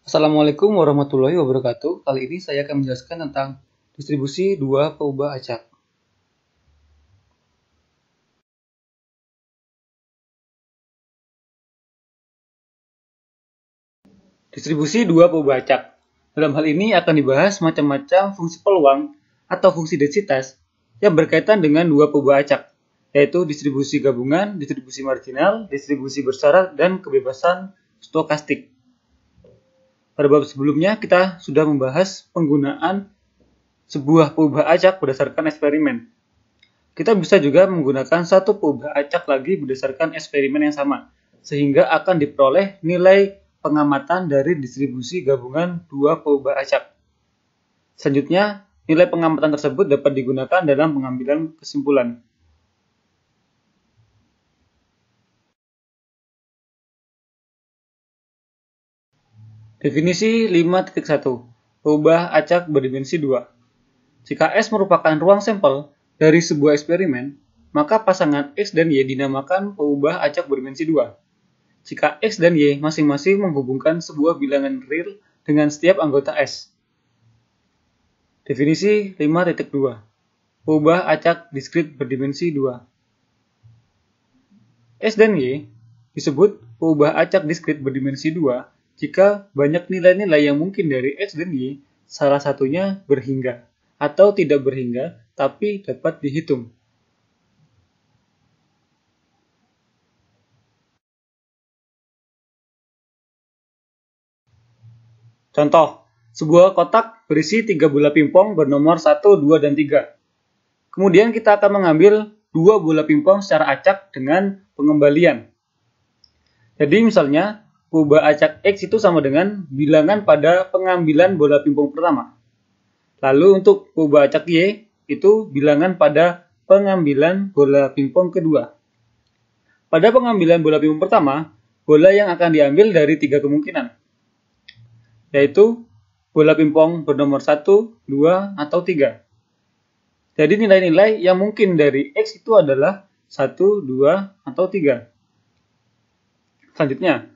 Assalamualaikum warahmatullahi wabarakatuh. Kali ini saya akan menjelaskan tentang distribusi dua peubah acak. Distribusi dua peubah acak. Dalam hal ini akan dibahas macam-macam fungsi peluang atau fungsi densitas yang berkaitan dengan dua peubah acak, yaitu distribusi gabungan, distribusi marginal, distribusi bersyarat, dan kebebasan stokastik. Pada bab sebelumnya kita sudah membahas penggunaan sebuah peubah acak berdasarkan eksperimen. Kita bisa juga menggunakan satu peubah acak lagi berdasarkan eksperimen yang sama, sehingga akan diperoleh nilai pengamatan dari distribusi gabungan dua peubah acak. Selanjutnya, nilai pengamatan tersebut dapat digunakan dalam pengambilan kesimpulan. Definisi 5.1. Peubah acak berdimensi 2. Jika S merupakan ruang sampel dari sebuah eksperimen, maka pasangan X dan Y dinamakan peubah acak berdimensi 2. Jika X dan Y masing-masing menghubungkan sebuah bilangan real dengan setiap anggota S. Definisi 5.2. Peubah acak diskrit berdimensi 2. S dan Y disebut peubah acak diskrit berdimensi 2 jika banyak nilai-nilai yang mungkin dari X dan Y, salah satunya berhingga atau tidak berhingga tapi dapat dihitung. Contoh, sebuah kotak berisi 3 bola pingpong bernomor 1, 2, dan 3. Kemudian kita akan mengambil 2 bola pingpong secara acak dengan pengembalian. Jadi misalnya, peubah acak X itu sama dengan bilangan pada pengambilan bola pingpong pertama. Lalu untuk peubah acak Y itu bilangan pada pengambilan bola pingpong kedua. Pada pengambilan bola pingpong pertama, bola yang akan diambil dari 3 kemungkinan, yaitu bola pingpong bernomor 1, 2, atau 3. Jadi nilai-nilai yang mungkin dari X itu adalah 1, 2, atau 3. Selanjutnya,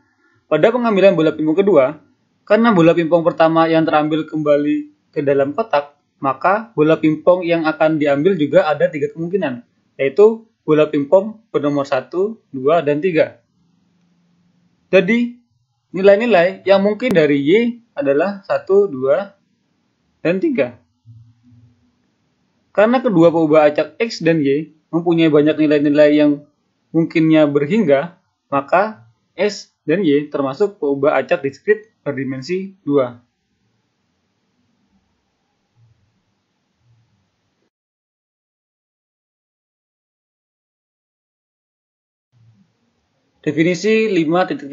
pada pengambilan bola pingpong kedua, karena bola pingpong pertama yang terambil kembali ke dalam kotak, maka bola pingpong yang akan diambil juga ada 3 kemungkinan, yaitu bola pingpong bernomor 1, 2, dan 3. Jadi, nilai-nilai yang mungkin dari Y adalah 1, 2, dan 3. Karena kedua peubah acak X dan Y mempunyai banyak nilai-nilai yang mungkinnya berhingga, maka S dan Y termasuk peubah acak diskrit berdimensi 2. Definisi 5.3.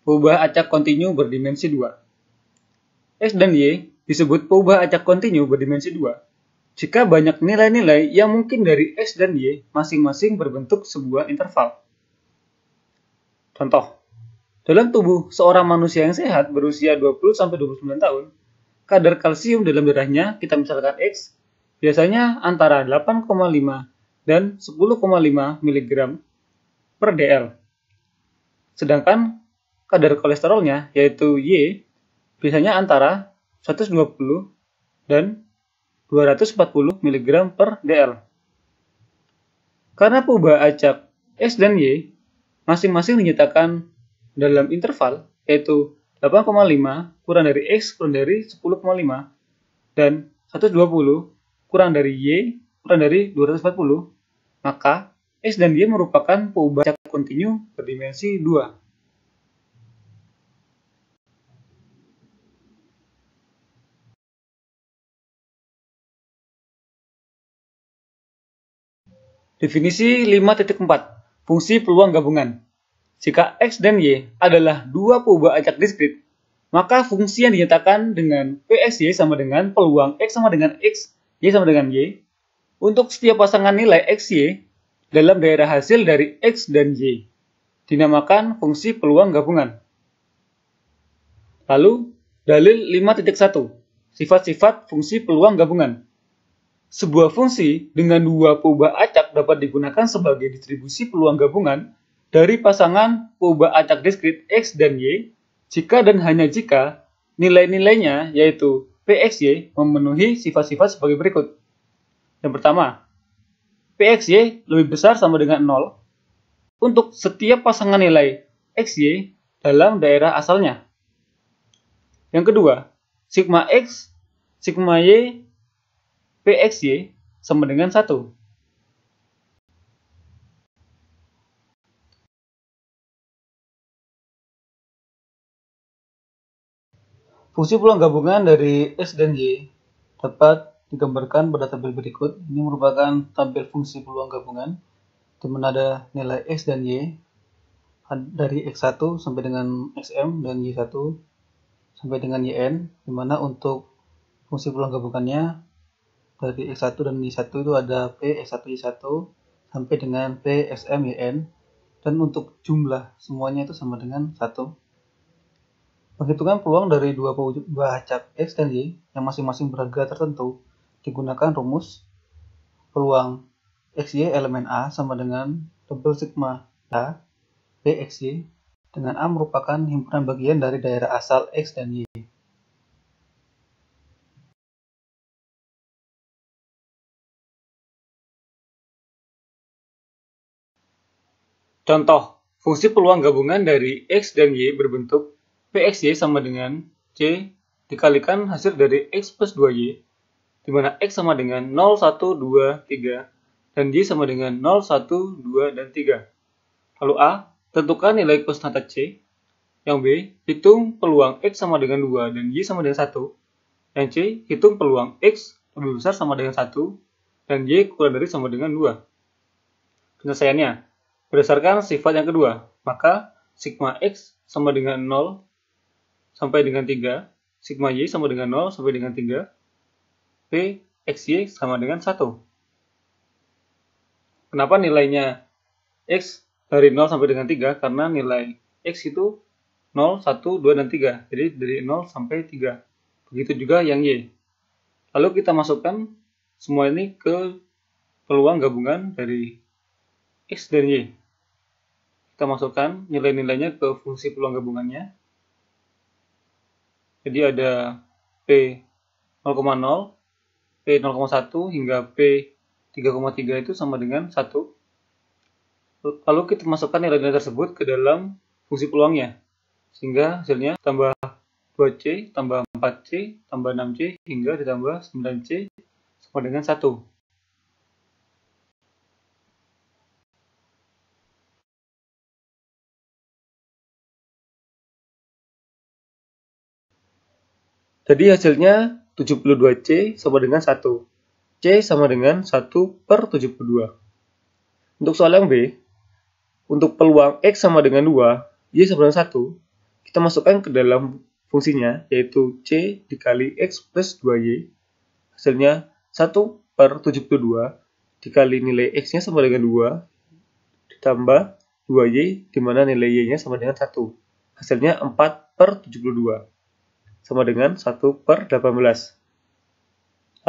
Peubah acak kontinu berdimensi 2. X dan Y disebut peubah acak kontinu berdimensi 2 jika banyak nilai-nilai yang mungkin dari X dan Y masing-masing berbentuk sebuah interval. Contoh, dalam tubuh seorang manusia yang sehat berusia 20-29 tahun, kadar kalsium dalam darahnya, kita misalkan X, biasanya antara 8,5 dan 10,5 mg per dl. Sedangkan kadar kolesterolnya, yaitu Y, biasanya antara 120 dan 240 mg per dl. Karena peubah acak X dan Y masing-masing dinyatakan dalam interval, yaitu 8,5 kurang dari X kurang dari 10,5 dan 120 kurang dari Y kurang dari 240, maka X dan Y merupakan peubah acak kontinu berdimensi 2. Definisi 5.4. Fungsi peluang gabungan. Jika X dan Y adalah dua peubah acak diskrit, maka fungsi yang dinyatakan dengan PXY sama dengan peluang X sama dengan X, Y sama dengan Y, untuk setiap pasangan nilai XY dalam daerah hasil dari X dan Y, dinamakan fungsi peluang gabungan. Lalu, dalil 5.1. Sifat-sifat fungsi peluang gabungan. Sebuah fungsi dengan dua peubah acak dapat digunakan sebagai distribusi peluang gabungan dari pasangan peubah acak diskrit X dan Y jika dan hanya jika Nilai-nilainya yaitu PXY memenuhi sifat-sifat sebagai berikut. Yang pertama, PXY lebih besar sama dengan 0 untuk setiap pasangan nilai XY dalam daerah asalnya. Yang kedua, sigma X, sigma Y, PXY sama dengan 1. Fungsi peluang gabungan dari X dan Y dapat digambarkan pada tabel berikut. Ini merupakan tabel fungsi peluang gabungan, di mana ada nilai X dan Y dari X1 sampai dengan Xm dan Y1 sampai dengan Yn, di mana untuk fungsi peluang gabungannya dari X1 dan Y1 itu ada P X1 Y1 sampai dengan P Xm Yn, dan untuk jumlah semuanya itu sama dengan 1. Penghitungan peluang dari dua acak X dan Y yang masing-masing berharga tertentu digunakan rumus peluang XY elemen A sama dengan double sigma A PXY, dengan A merupakan himpunan bagian dari daerah asal X dan Y. Contoh, fungsi peluang gabungan dari X dan Y berbentuk PXY sama dengan C dikalikan hasil dari X plus 2Y, di mana X sama dengan 0, 1, 2, 3, dan Y sama dengan 0, 1, 2, dan 3. Lalu A, tentukan nilai konstanta C. Yang B, hitung peluang X sama dengan 2 dan Y sama dengan 1. Yang C, hitung peluang X lebih besar sama dengan 1 dan Y kurang dari sama dengan 2. Penyelesaiannya, berdasarkan sifat yang kedua, maka sigma X sama dengan 0 sampai dengan 3, sigma Y sama dengan 0 sampai dengan 3, P XY sama dengan 1. Kenapa nilainya X dari 0 sampai dengan 3? Karena nilai X itu 0, 1, 2, dan 3. Jadi dari 0 sampai 3. Begitu juga yang Y. Lalu kita masukkan semua ini ke peluang gabungan dari X dan Y. Kita masukkan nilai-nilainya ke fungsi peluang gabungannya. Jadi ada P 0,0, P 0,1 hingga P 3,3 itu sama dengan 1. Lalu kita masukkan nilai-nilai tersebut ke dalam fungsi peluangnya. Sehingga hasilnya tambah 2C, tambah 4C, tambah 6C, hingga ditambah 9C sama dengan 1. Jadi hasilnya 72C sama dengan 1. C sama dengan 1 per 72. Untuk soal yang B, untuk peluang X sama dengan 2, Y sama dengan 1, kita masukkan ke dalam fungsinya, yaitu C dikali X plus 2Y. Hasilnya 1 per 72 dikali nilai X-nya sama dengan 2, ditambah 2Y, di mana nilai Y-nya sama dengan 1. Hasilnya 4 per 72. Sama dengan 1 per 18.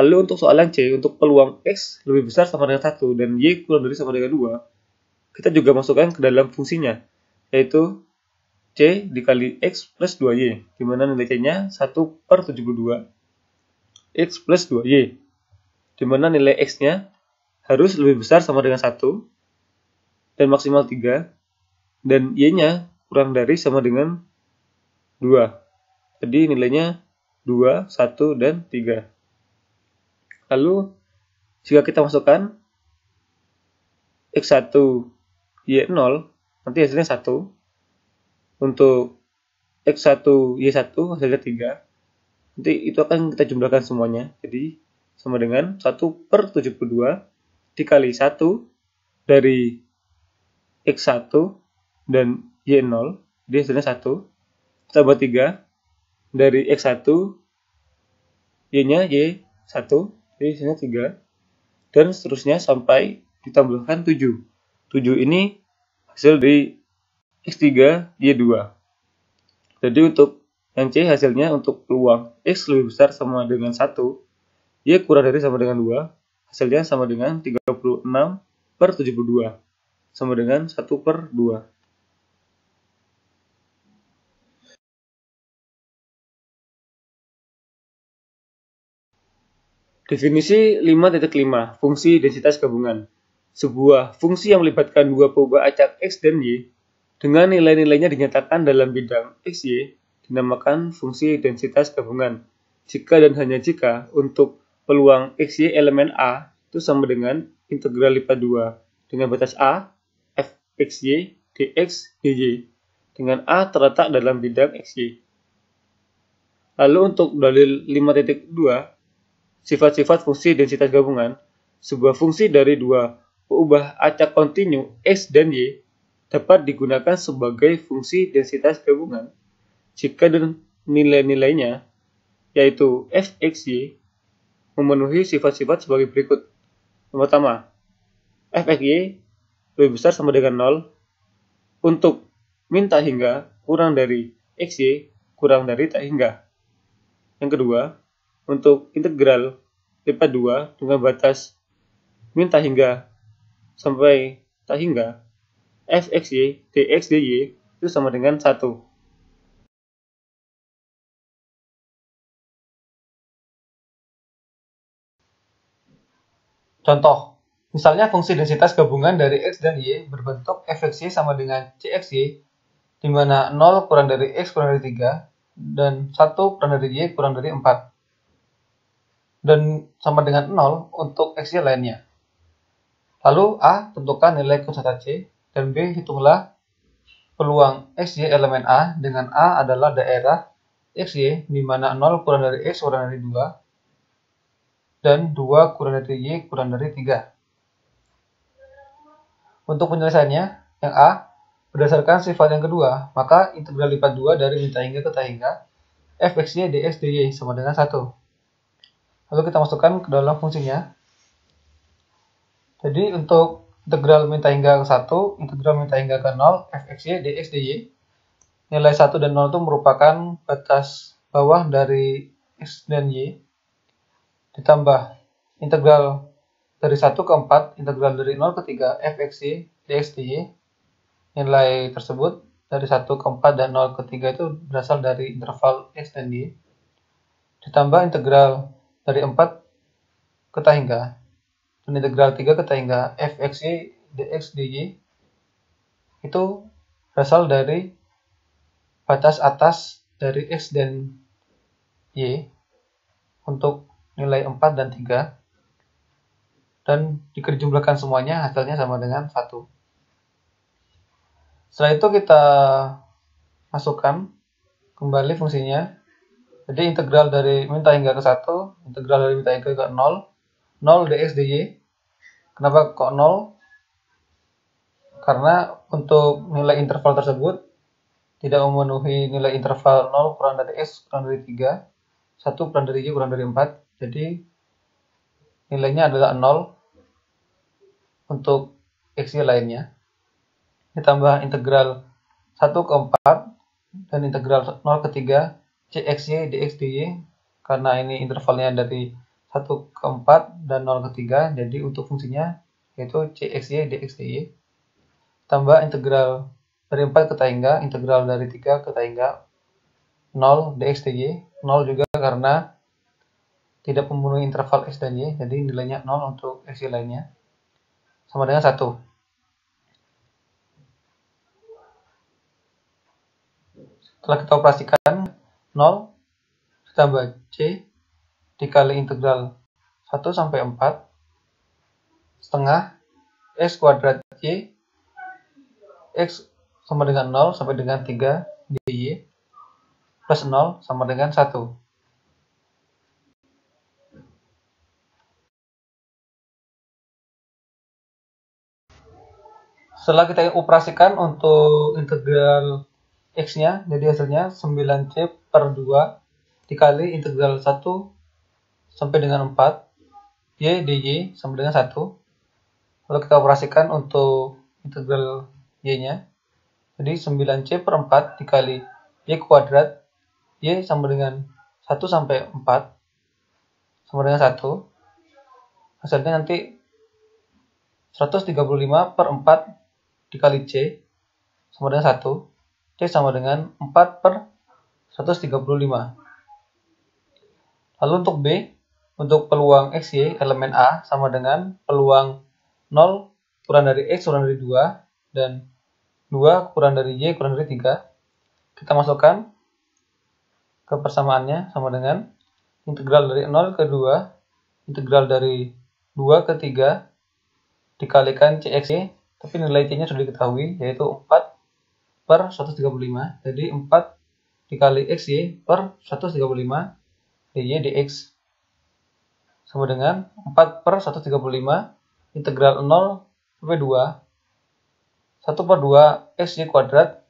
Lalu untuk soal yang C, untuk peluang X lebih besar sama dengan 1 dan Y kurang dari sama dengan 2, kita juga masukkan ke dalam fungsinya, yaitu C dikali X plus 2Y, di mana nilai C-nya 1 per 72 X plus 2Y, di mana nilai X-nya harus lebih besar sama dengan 1 dan maksimal 3, dan Y-nya kurang dari sama dengan 2. Jadi nilainya 2, 1, dan 3. Lalu, jika kita masukkan X1, Y0, nanti hasilnya 1. Untuk X1, Y1 hasilnya 3. Nanti itu akan kita jumlahkan semuanya. Jadi, sama dengan 1 per 72 dikali 1 dari X1 dan Y0. Jadi hasilnya 1. Tambah 3 dari X1, Y-nya Y1, jadi hasilnya 3. Dan seterusnya sampai ditambahkan 7. 7 ini hasil dari X3, Y2. Jadi untuk yang C hasilnya untuk peluang X lebih besar sama dengan 1, Y kurang dari sama dengan 2, hasilnya sama dengan 36 per 72, sama dengan 1 per 2. Definisi 5.5 fungsi densitas gabungan. Sebuah fungsi yang melibatkan dua perubahan acak X dan Y dengan nilai-nilainya dinyatakan dalam bidang XY dinamakan fungsi densitas gabungan. Jika dan hanya jika untuk peluang XY elemen A itu sama dengan integral lipat 2 dengan batas A, fxy, dx, dy dengan A terletak dalam bidang XY. Lalu untuk dalil 5.2 sifat-sifat fungsi densitas gabungan, sebuah fungsi dari dua perubahan acak kontinu X dan Y dapat digunakan sebagai fungsi densitas gabungan jika nilai-nilainya, yaitu fxy, memenuhi sifat-sifat sebagai berikut. Yang pertama, fxy lebih besar sama dengan 0 untuk min tak hingga kurang dari xy kurang dari tak hingga. Yang kedua, untuk integral lipat 2 dengan batas min tak hingga sampai tak hingga, fxy dx dy itu sama dengan 1. Contoh, misalnya fungsi densitas gabungan dari X dan Y berbentuk fxy sama dengan cxy, di mana 0 kurang dari X kurang dari 3, dan 1 kurang dari Y kurang dari 4. Dan sama dengan 0 untuk XY lainnya. Lalu A, tentukan nilai konstan C, dan B, hitunglah peluang XY elemen A dengan A adalah daerah XY di mana 0 kurang dari X kurang dari 2 dan 2 kurang dari Y kurang dari 3. Untuk penyelesaiannya, yang A, berdasarkan sifat yang kedua, maka integral lipat 2 dari min tak hingga ke tak hingga fxy dx dy sama dengan 1. Lalu kita masukkan ke dalam fungsinya. Jadi untuk integral min tak hingga ke 1, integral min tak hingga ke 0, fxy dx dy, nilai 1 dan 0 itu merupakan batas bawah dari x dan y, ditambah integral dari 1 ke 4, integral dari 0 ke 3, fxy dx dy, nilai tersebut dari 1 ke 4 dan 0 ke 3 itu berasal dari interval x dan y, ditambah integral dari 4 ke tak hingga, dan integral 3 ke tak hingga fxy dx dy itu berasal dari batas atas dari x dan y untuk nilai 4 dan 3, dan jika dijumlahkan semuanya hasilnya sama dengan 1. Setelah itu kita masukkan kembali fungsinya. Jadi integral dari min tak hingga ke 1, integral dari min tak hingga ke 0, 0 dx dy. Kenapa kok 0? Karena untuk nilai interval tersebut tidak memenuhi nilai interval 0 kurang dari x kurang dari 3, 1 kurang dari y kurang dari 4. Jadi nilainya adalah 0 untuk xy lainnya. Ditambah integral 1 ke 4 dan integral 0 ke 3 cxy dx dy, karena ini intervalnya dari 1 ke 4 dan 0 ke 3, jadi untuk fungsinya yaitu cxy dx dy, tambah integral dari 4 ke tak hingga, integral dari 3 ke tak hingga 0 dx dy, 0 juga karena tidak memenuhi interval x dan y, jadi nilainya 0 untuk xy lainnya, sama dengan 1. Setelah kita operasikan, 0 ditambah c dikali integral 1 sampai 4 setengah x kuadrat y, x sama dengan 0 sampai dengan 3 dy, plus 0 sama dengan 1. Setelah kita operasikan untuk integral x-nya, jadi hasilnya 9c per 2 dikali integral 1 sampai dengan 4 y dy sama dengan 1. Lalu kita operasikan untuk integral y-nya. Jadi 9c per 4 dikali y kuadrat, y sama dengan 1 sampai 4 sama dengan 1. Hasilnya nanti 135 per 4 dikali c sama dengan 1. C sama dengan 4 per 135. Lalu untuk B, Untuk peluang XY elemen A sama dengan peluang 0 kurang dari X kurang dari 2 dan 2 kurang dari Y kurang dari 3. Kita masukkan ke persamaannya sama dengan integral dari 0 ke 2, integral dari 2 ke 3 dikalikan CXY, tapi nilai C-nya sudah diketahui, yaitu 4 per 135. Jadi 4 dikali XY per 135 dy dx sama dengan 4 per 135 integral 0 sampai 2 1 per 2 xy kuadrat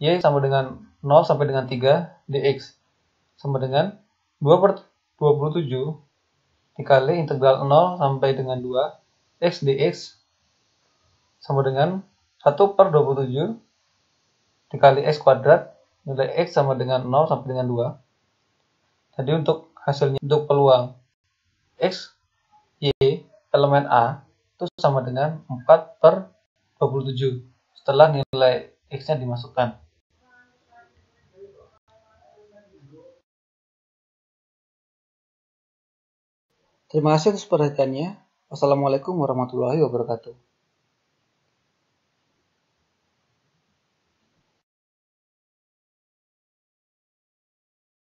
y sama dengan 0 sampai dengan 3 dx sama dengan 2 per 27 dikali integral 0 sampai dengan 2 x dx sama dengan 1 per 27 dikali x kuadrat nilai x sama dengan 0 sampai dengan 2. Jadi untuk hasilnya, untuk peluang X, Y, elemen A itu sama dengan 4 per 27 setelah nilai X-nya dimasukkan. Terima kasih atas perhatiannya. Wassalamualaikum warahmatullahi wabarakatuh.